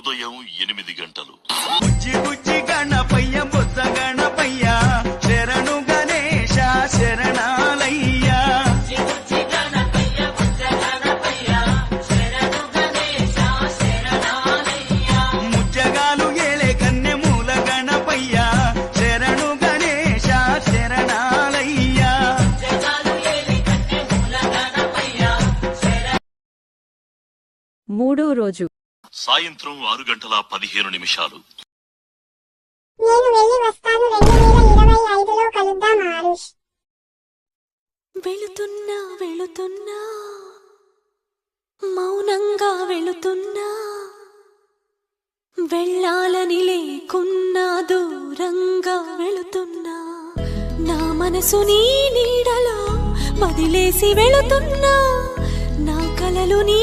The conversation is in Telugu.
ఉదయం 8 గంటలు. బుజ్జి బుజ్జి గణపయ్య బుజ్జ గణపయ్య శరణు గణేశ శరణాలయ్య. ముచ్చగాలు ఏలే కన్నె మూల గణపయ్య శరణు గణేశ శరణాలయ్య. మూడో రోజు సాయంత్రం 6:15. నేను వెళ్ళి వస్తాను. 2025లో కలుద్దాం ఆరుష్. వెళుతున్నా మౌనంగా వెళుతున్నా, వెళ్ళాలని లేకున్నా దూరంగా వెళుతున్నా, నా మనసు నీ నీడలో వదిలేసి వెళుతున్నా, నా కలలు నీ